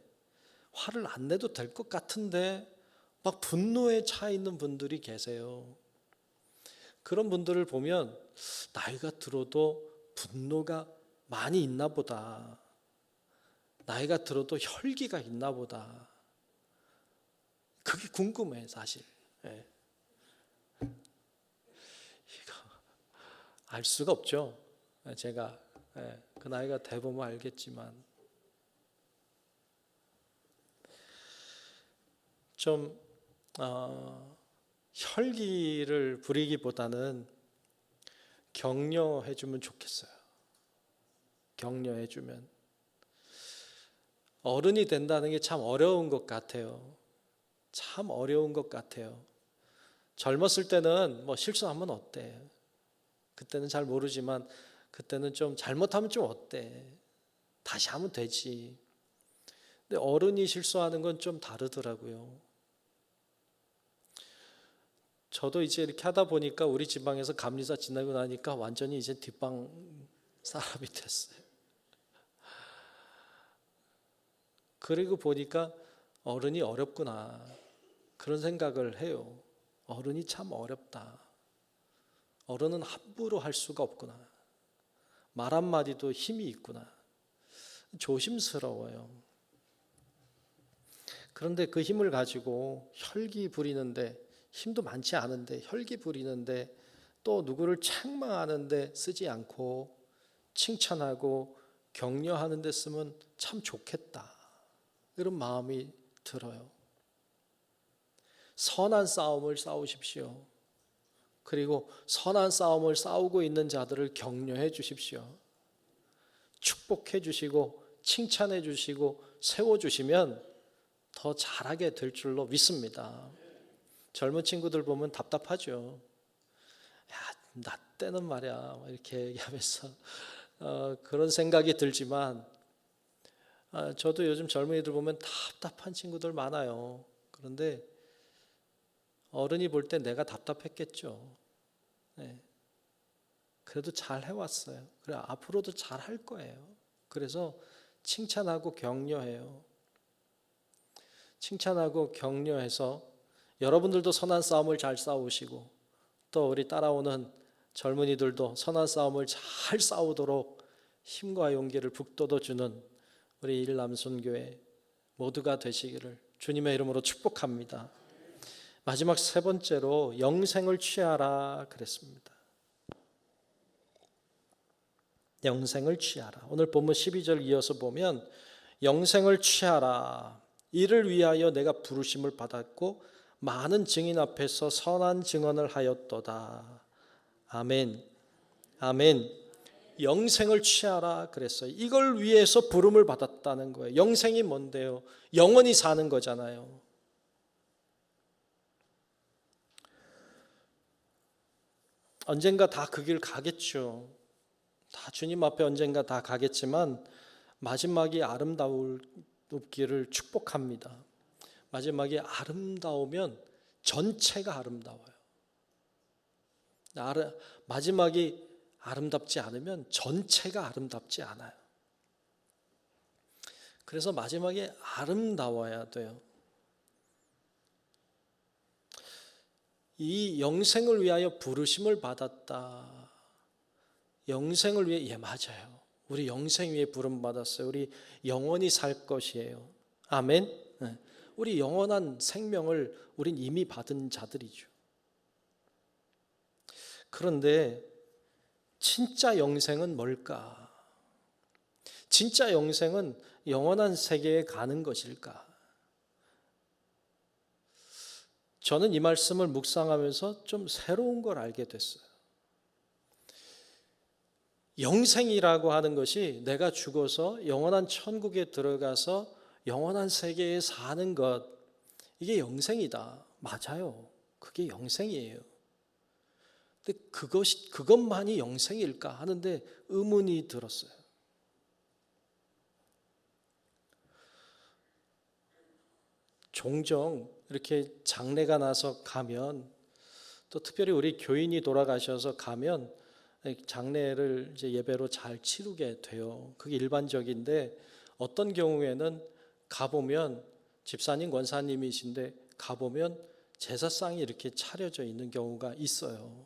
화를 안 내도 될 것 같은데 막 분노에 차 있는 분들이 계세요. 그런 분들을 보면 나이가 들어도 분노가 많이 있나 보다. 나이가 들어도 혈기가 있나 보다. 그게 궁금해 사실. 예. 이거 알 수가 없죠. 제가 그 나이가 돼보면 알겠지만 좀 혈기를 부리기보다는 격려해주면 좋겠어요. 격려해주면 어른이 된다는 게 참 어려운 것 같아요. 참 어려운 것 같아요. 젊었을 때는 뭐 실수하면 어때? 그때는 잘 모르지만 그때는 좀 잘못하면 좀 어때? 다시 하면 되지. 근데 어른이 실수하는 건 좀 다르더라고요. 저도 이제 이렇게 하다 보니까 우리 지방에서 감리사 지나고 나니까 완전히 이제 뒷방 사람이 됐어요. 그리고 보니까 어른이 어렵구나 그런 생각을 해요. 어른이 참 어렵다. 어른은 함부로 할 수가 없구나. 말 한마디도 힘이 있구나. 조심스러워요. 그런데 그 힘을 가지고 혈기 부리는데 힘도 많지 않은데 혈기 부리는데 또 누구를 책망하는데 쓰지 않고 칭찬하고 격려하는 데 쓰면 참 좋겠다. 이런 마음이 들어요. 선한 싸움을 싸우십시오. 그리고 선한 싸움을 싸우고 있는 자들을 격려해 주십시오. 축복해 주시고 칭찬해 주시고 세워 주시면 더 잘하게 될 줄로 믿습니다. 젊은 친구들 보면 답답하죠. 야, 나 때는 말이야 이렇게 얘기하면서 그런 생각이 들지만 저도 요즘 젊은이들 보면 답답한 친구들 많아요. 그런데 어른이 볼 때 내가 답답했겠죠. 네. 그래도 잘 해왔어요. 그래 앞으로도 잘 할 거예요. 그래서 칭찬하고 격려해요. 칭찬하고 격려해서 여러분들도 선한 싸움을 잘 싸우시고 또 우리 따라오는 젊은이들도 선한 싸움을 잘 싸우도록 힘과 용기를 북돋워주는 우리 일남순교회 모두가 되시기를 주님의 이름으로 축복합니다. 마지막 세 번째로 영생을 취하라 그랬습니다. 영생을 취하라. 오늘 본문 12절 이어서 보면 영생을 취하라. 이를 위하여 내가 부르심을 받았고 많은 증인 앞에서 선한 증언을 하였도다. 아멘. 아멘. 영생을 취하라 그랬어요. 이걸 위해서 부름을 받았다는 거예요. 영생이 뭔데요? 영원히 사는 거잖아요. 언젠가 다 그 길 가겠죠. 다 주님 앞에 언젠가 다 가겠지만 마지막이 아름다우기를 축복합니다. 마지막이 아름다우면 전체가 아름다워요. 마지막이 아름답지 않으면 전체가 아름답지 않아요. 그래서 마지막에 아름다워야 돼요. 이 영생을 위하여 부르심을 받았다. 영생을 위해, 예, 맞아요. 우리 영생 위해 부름 받았어요. 우리 영원히 살 것이에요. 아멘. 네. 우리 영원한 생명을 우린 이미 받은 자들이죠. 그런데 진짜 영생은 뭘까? 진짜 영생은 영원한 세계에 가는 것일까? 저는 이 말씀을 묵상하면서 좀 새로운 걸 알게 됐어요. 영생이라고 하는 것이 내가 죽어서 영원한 천국에 들어가서 영원한 세계에 사는 것, 이게 영생이다. 맞아요. 그게 영생이에요. 근데 그것만이 영생일까 하는데 의문이 들었어요. 종종 이렇게 장례가 나서 가면, 또 특별히 우리 교인이 돌아가셔서 가면 장례를 이제 예배로 잘 치르게 돼요. 그게 일반적인데, 어떤 경우에는 가보면 집사님, 권사님이신데 가보면 제사상이 이렇게 차려져 있는 경우가 있어요.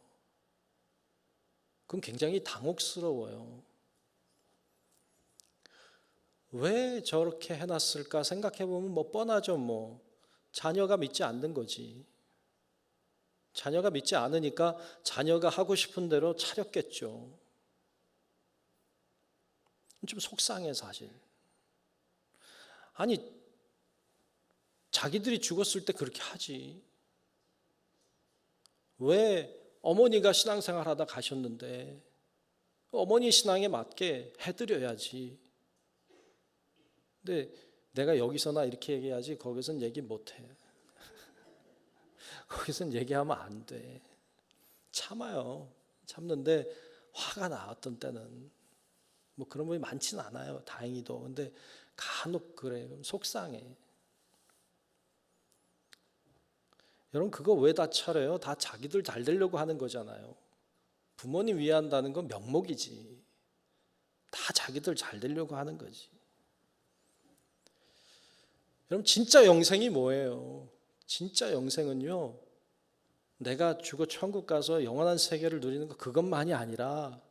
그럼 굉장히 당혹스러워요. 왜 저렇게 해놨을까 생각해보면 뭐 뻔하죠. 뭐 자녀가 믿지 않는 거지. 자녀가 믿지 않으니까 자녀가 하고 싶은 대로 차렸겠죠. 좀 속상해 사실. 아니, 자기들이 죽었을 때 그렇게 하지. 왜 어머니가 신앙생활 하다 가셨는데 어머니 신앙에 맞게 해드려야지. 근데 내가 여기서나 이렇게 얘기하지 거기선 얘기 못해. 거기선 얘기하면 안 돼. 참아요. 참는데 화가 나. 어떤 때는 뭐 그런 분이 많지는 않아요. 다행히도. 근데 간혹 그래. 그럼 속상해. 여러분, 그거 왜 다 차려요? 다 자기들 잘 되려고 하는 거잖아요. 부모님 위한다는 건 명목이지. 다 자기들 잘 되려고 하는 거지. 여러분, 진짜 영생이 뭐예요? 진짜 영생은요, 내가 죽어 천국 가서 영원한 세계를 누리는 거, 그것만이 아니라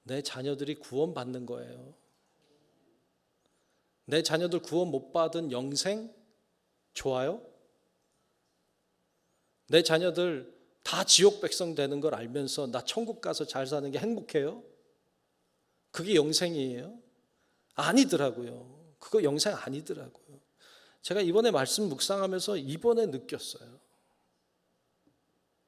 내 자녀들이 구원받는 거예요. 내 자녀들 구원 못 받은 영생 좋아요? 내 자녀들 다 지옥 백성 되는 걸 알면서 나 천국 가서 잘 사는 게 행복해요? 그게 영생이에요? 아니더라고요. 그거 영생 아니더라고요. 제가 이번에 말씀 묵상하면서 이번에 느꼈어요.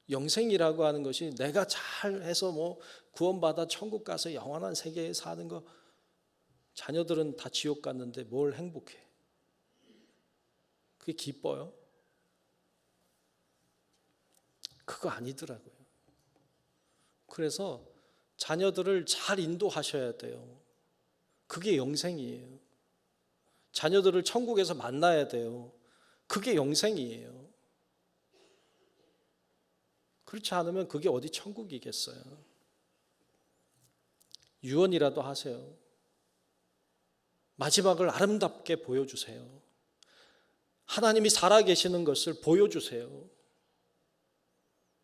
영생이라고 하는 것이 내가 잘해서 뭐 구원받아 천국 가서 영원한 세계에 사는 거, 자녀들은 다 지옥 갔는데 뭘 행복해? 그게 기뻐요? 그거 아니더라고요. 그래서 자녀들을 잘 인도하셔야 돼요. 그게 영생이에요. 자녀들을 천국에서 만나야 돼요. 그게 영생이에요. 그렇지 않으면 그게 어디 천국이겠어요. 유언이라도 하세요. 마지막을 아름답게 보여주세요. 하나님이 살아계시는 것을 보여주세요.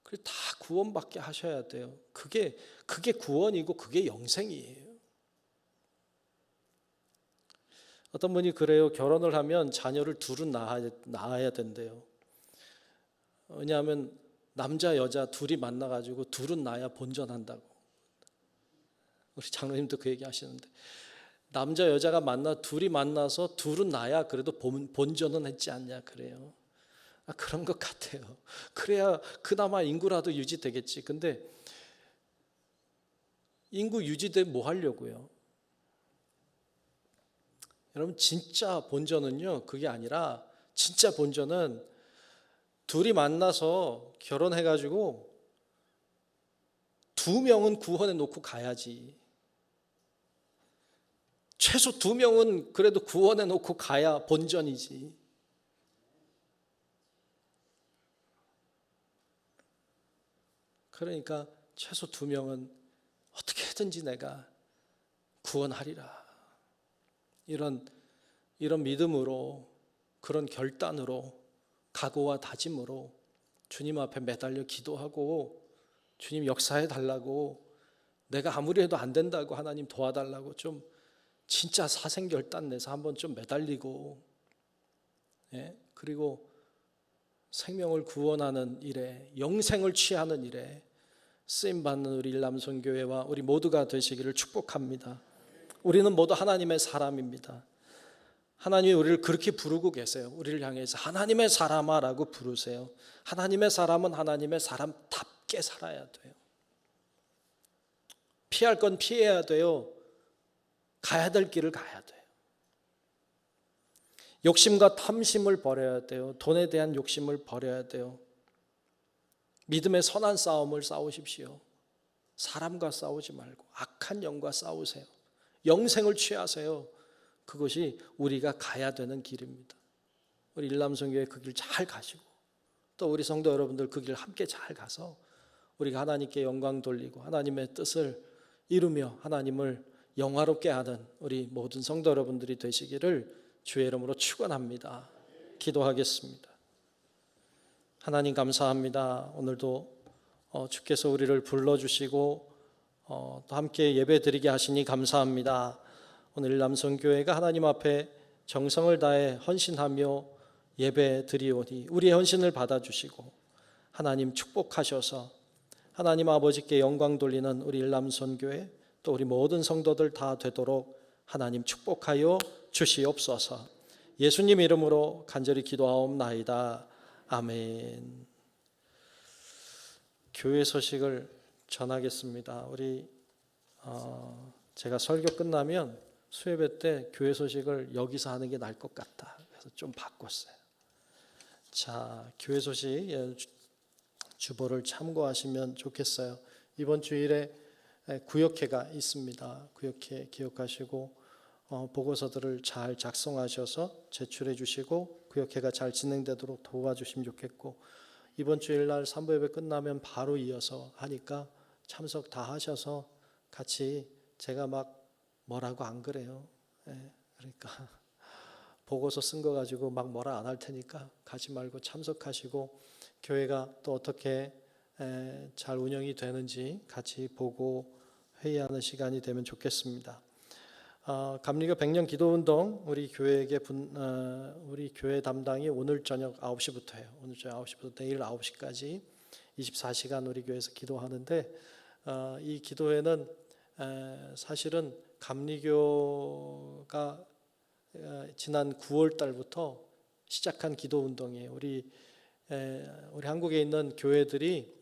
그래, 다 구원받게 하셔야 돼요. 그게 구원이고 그게 영생이에요. 어떤 분이 그래요. 결혼을 하면 자녀를 둘은 낳아야 된대요. 왜냐하면 남자 여자 둘이 만나가지고 둘은 낳아야 본전한다고. 우리 장로님도 그 얘기 하시는데, 남자 여자가 둘이 만나서 둘은 나야 그래도 본전은 했지 않냐 그래요. 그런 것 같아요. 그래야 그나마 인구라도 유지되겠지. 근데 인구 유지되면 뭐 하려고요? 여러분 진짜 본전은요 그게 아니라, 진짜 본전은 둘이 만나서 결혼해가지고 2명은 구원해 놓고 가야지. 최소 2명은 그래도 구원해 놓고 가야 본전이지. 그러니까 최소 2명은 어떻게든지 내가 구원하리라. 이런 믿음으로, 그런 결단으로, 각오와 다짐으로 주님 앞에 매달려 기도하고, 주님 역사해 달라고, 내가 아무리 해도 안 된다고 하나님 도와달라고 좀 진짜 사생결단 내서 한번 좀 매달리고, 그리고 생명을 구원하는 일에, 영생을 취하는 일에 쓰임받는 우리 일남선교회와 우리 모두가 되시기를 축복합니다. 우리는 모두 하나님의 사람입니다. 하나님이 우리를 그렇게 부르고 계세요. 우리를 향해서 하나님의 사람아라고 부르세요. 하나님의 사람은 하나님의 사람답게 살아야 돼요. 피할 건 피해야 돼요. 가야 될 길을 가야 돼요. 욕심과 탐심을 버려야 돼요. 돈에 대한 욕심을 버려야 돼요. 믿음의 선한 싸움을 싸우십시오. 사람과 싸우지 말고 악한 영과 싸우세요. 영생을 취하세요. 그것이 우리가 가야 되는 길입니다. 우리 일남선교회 그 길 잘 가시고, 또 우리 성도 여러분들 그 길 함께 잘 가서 우리가 하나님께 영광 돌리고 하나님의 뜻을 이루며 하나님을 영화롭게 하는 우리 모든 성도 여러분들이 되시기를 주의 이름으로 축원합니다. 기도하겠습니다. 하나님 감사합니다. 오늘도 주께서 우리를 불러주시고 또 함께 예배드리게 하시니 감사합니다. 오늘 일남선교회가 하나님 앞에 정성을 다해 헌신하며 예배드리오니 우리의 헌신을 받아주시고 하나님 축복하셔서 하나님 아버지께 영광 돌리는 우리 일남선교회, 또 우리 모든 성도들 다 되도록 하나님 축복하여 주시옵소서. 예수님 이름으로 간절히 기도하옵나이다. 아멘. 교회 소식을 전하겠습니다. 우리 제가 설교 끝나면 수예배 때 교회 소식을 여기서 하는 게 나을 것 같다. 그래서 좀 바꿨어요. 자, 교회 소식 주보를 참고하시면 좋겠어요. 이번 주일에 구역회가 있습니다. 구역회 기억하시고 보고서들을 잘 작성하셔서 제출해 주시고 구역회가 잘 진행되도록 도와주시면 좋겠고, 이번 주일날 산부예배 끝나면 바로 이어서 하니까 참석 다 하셔서 같이, 제가 막 뭐라고 안 그래요. 그러니까 보고서 쓴 거 가지고 막 뭐라 안 할 테니까 가지 말고 참석하시고, 교회가 또 어떻게 잘 운영이 되는지 같이 보고 회의하는 시간이 되면 좋겠습니다. 감리교 100년 기도운동, 우리 교회 담당이 오늘 저녁 9시부터예요. 오늘 저녁 9시부터 내일 9시까지 24시간 우리 교회에서 기도하는데, 이 기도회는 사실은 감리교가 지난 9월 달부터 시작한 기도운동이에요. 우리 한국에 있는 교회들이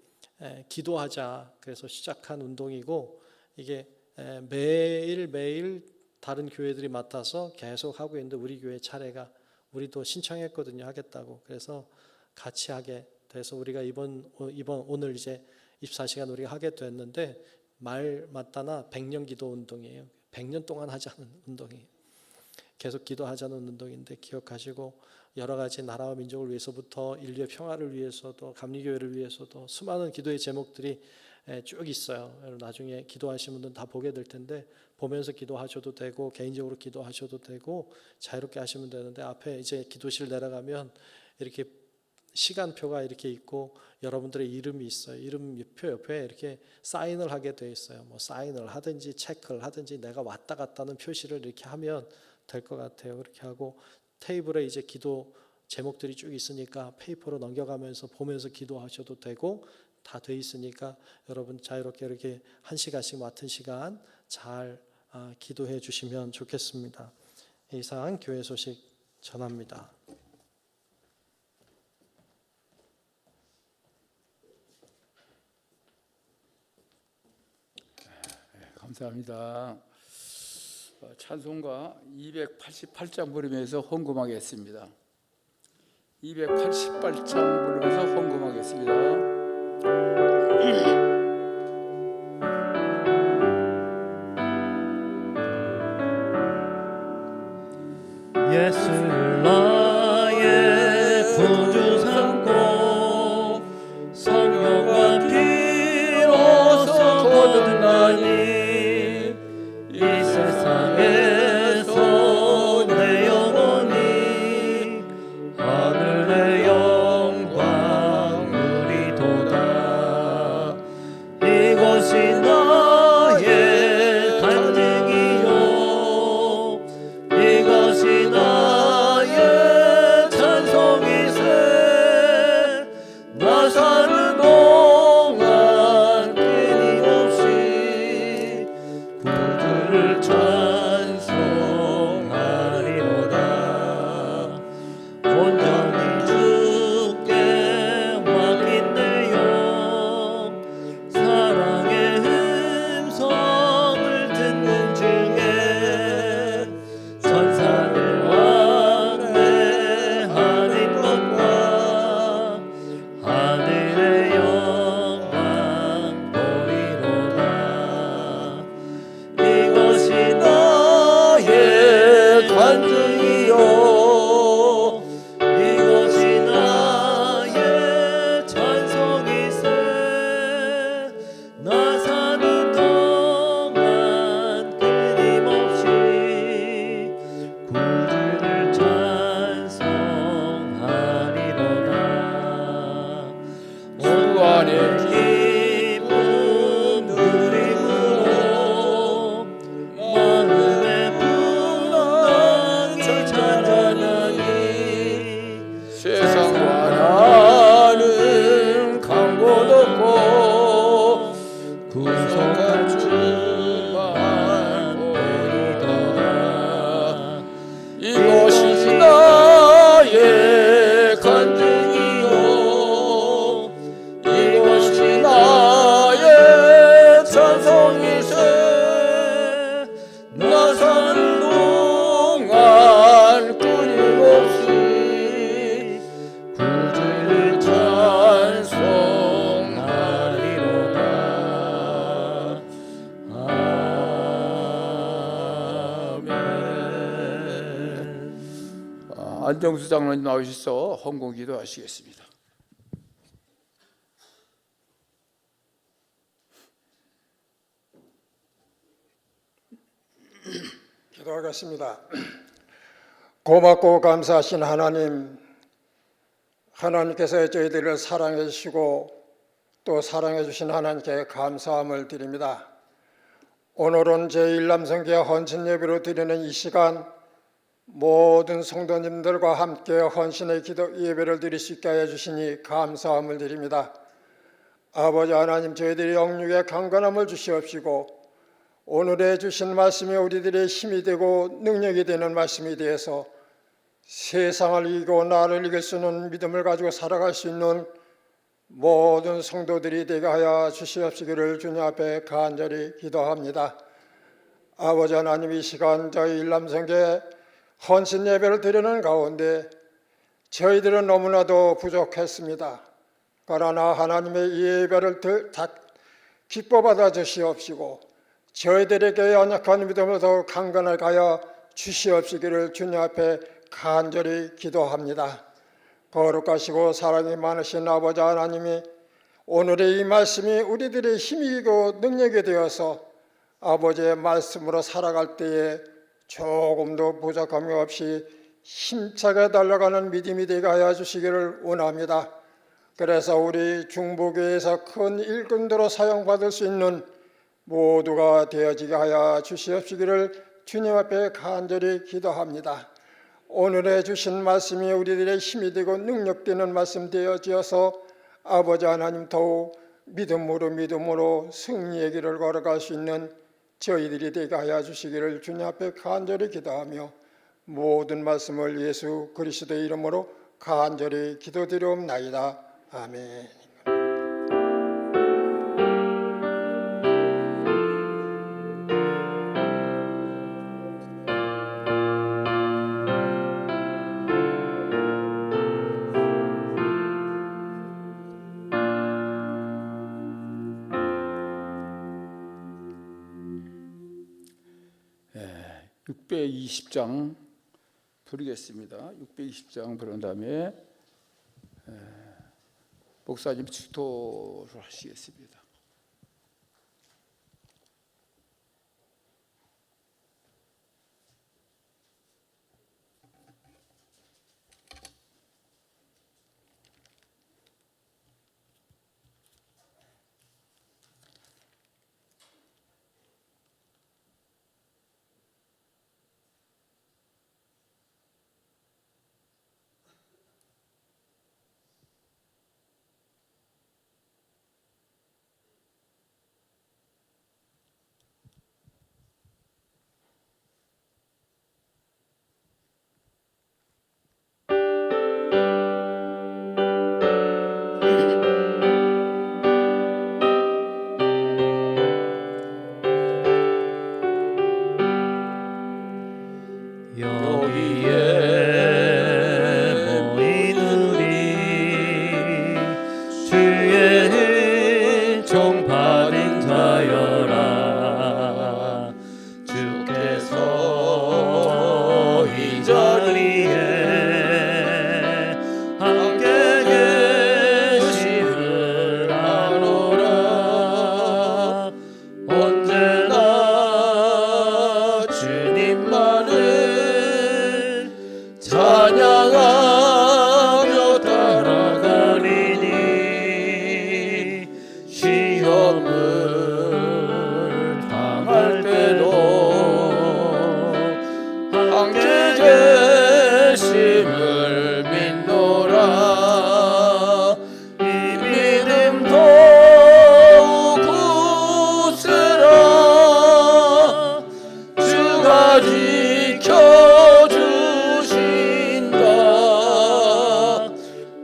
기도하자 그래서 시작한 운동이고, 이게 매일 다른 교회들이 맡아서 계속 하고 있는데 우리 교회 차례가, 우리도 신청했거든요. 하겠다고. 그래서 같이 하게 돼서 우리가 오늘 이제 24시간 우리가 하게 됐는데, 말 맞다나 100년 기도 운동이에요. 100년 동안 하자는 운동이에요. 계속 기도하자는 운동인데 기억하시고, 여러 가지 나라와 민족을 위해서부터 인류의 평화를 위해서도 감리교회를 위해서도 수많은 기도의 제목들이 쭉 있어요. 나중에 기도하시는 분들은 다 보게 될 텐데, 보면서 기도하셔도 되고 개인적으로 기도하셔도 되고 자유롭게 하시면 되는데, 앞에 이제 기도실 내려가면 이렇게 시간표가 이렇게 있고 여러분들의 이름이 있어요. 이름표 옆에 이렇게 사인을 하게 돼 있어요. 뭐 사인을 하든지 체크를 하든지 내가 왔다 갔다는 표시를 이렇게 하면 될 것 같아요. 그렇게 하고 테이블에 이제 기도 제목들이 쭉 있으니까 페이퍼로 넘겨가면서 보면서 기도하셔도 되고, 다 돼 있으니까 여러분 자유롭게 이렇게 1시간씩 맡은 시간 잘 기도해 주시면 좋겠습니다. 이상 교회 소식 전합니다. 감사합니다. 찬송가 288장 부르면서 헌금하겠습니다. 288장 부르면서 헌금하겠습니다. 예수를 나의 구주 삼고 성령과 피로써 거듭나니 이 세상에서 내 영혼이 하늘의 영광 누리도다. 이것이 나의 간증이요 이것이 나의 찬송이세. 나 사는 동안 끊임없이 구주를 찬송하리로다. 온전히 주께 맡긴 내 영 사랑의 음성을 듣는 중에 천사들 왕래하는 것과 하늘의 영광 보리로다. 이것이 나의 간증이요 이것이 나의 찬송이세. 나 사는 동안 끊임없이 구주를 찬송하리로다. 주 안에 기쁨 누림으로 마음의 풍랑이 잔잔하니 세상과 나는 간 곳 없고 구속한 주만 보이도다. 이것이 나의 간증이요 이것이 나의 찬송이세. 나 사는 동안 끊임없이 구주를 찬송하리로다. 아멘. 안정수 장로님 나오셔서 헌금 기도하시겠습니다. 기도하겠습니다. 고맙고 감사하신 하나님, 하나님께서 저희들을 사랑해 주시고 또 사랑해 주신 하나님께 감사함을 드립니다. 오늘은 제1남성교회 헌신 예배로 드리는 이 시간 모든 성도님들과 함께 헌신의 기도 예배를 드릴 수 있게 하여 주시니 감사함을 드립니다. 아버지 하나님, 저희들이 영육의 강건함을 주시옵시고 오늘에 주신 말씀이 우리들의 힘이 되고 능력이 되는 말씀이 되어서 세상을 이기고 나를 이길 수 있는 믿음을 가지고 살아갈 수 있는 모든 성도들이 되게 하여 주시옵시기를 주님 앞에 간절히 기도합니다. 아버지 하나님, 이 시간 저희 일남성교회 헌신 예배를 드리는 가운데 저희들은 너무나도 부족했습니다. 그러나 하나님의 이 예배를 기뻐 받아 주시옵시고 저희들에게 연약한 믿음을 더욱 강건하게 하여 주시옵시기를 주님 앞에 간절히 기도합니다. 거룩하시고 사랑이 많으신 아버지 하나님이 오늘의 이 말씀이 우리들의 힘이고 능력이 되어서 아버지의 말씀으로 살아갈 때에 조금도 부족함이 없이 힘차게 달려가는 믿음이 되게 하여 주시기를 원합니다. 그래서 우리 중보교회에서 큰 일꾼으로 사용받을 수 있는 모두가 되어지게 하여 주시옵시기를 주님 앞에 간절히 기도합니다. 오늘의 주신 말씀이 우리들의 힘이 되고 능력되는 말씀 되어지어서 아버지 하나님 더욱 믿음으로 승리의 길을 걸어갈 수 있는 저희들이 되게 하여 주시기를 주님 앞에 간절히 기도하며 모든 말씀을 예수 그리스도의 이름으로 간절히 기도드리옵나이다. 아멘. 예, 620장 부르겠습니다. 620장 부른 다음에 목사님 축도를 하시겠습니다. 여기에 모인 우리 주의 종받은 자여라. 주께서 이 자리에 함께 계심을 아노라. 언제나 주님만을 찬양하며 따라가리니 시험을 당할 때도 함께 계심을 믿노라. 이 믿음 더욱 굳세라. 주가 지켜주신다.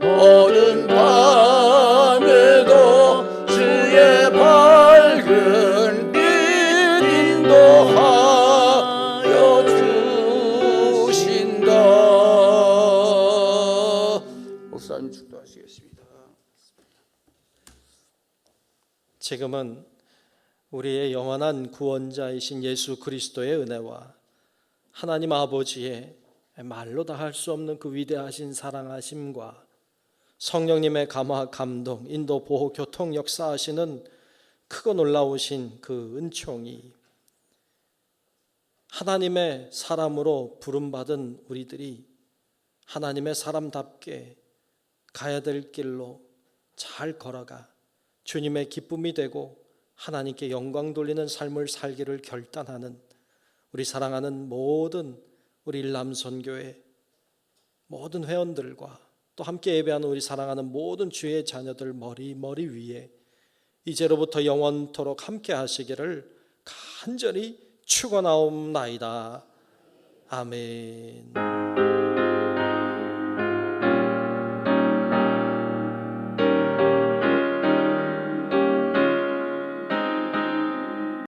어두운 밤에도 주의 밝은 빛 인도하여 주신다. 목사님 축도하시겠습니다. 지금은 우리의 영원한 구원자이신 예수 그리스도의 은혜와 하나님 아버지의 말로 다 할 수 없는 그 위대하신 사랑하심과 성령님의 감화 감동 인도 보호 교통 역사하시는 크고 놀라우신 그 은총이 하나님의 사람으로 부름받은 우리들이 하나님의 사람답게 가야 될 길로 잘 걸어가 주님의 기쁨이 되고 하나님께 영광 돌리는 삶을 살기를 결단하는 우리 사랑하는 모든 우리 일남선교회 모든 회원들과 또 함께 예배하는 우리 사랑하는 모든 주의 자녀들 머리 위에 이제로부터 영원토록 함께 하시기를 간절히 축원하옵나이다. 아멘.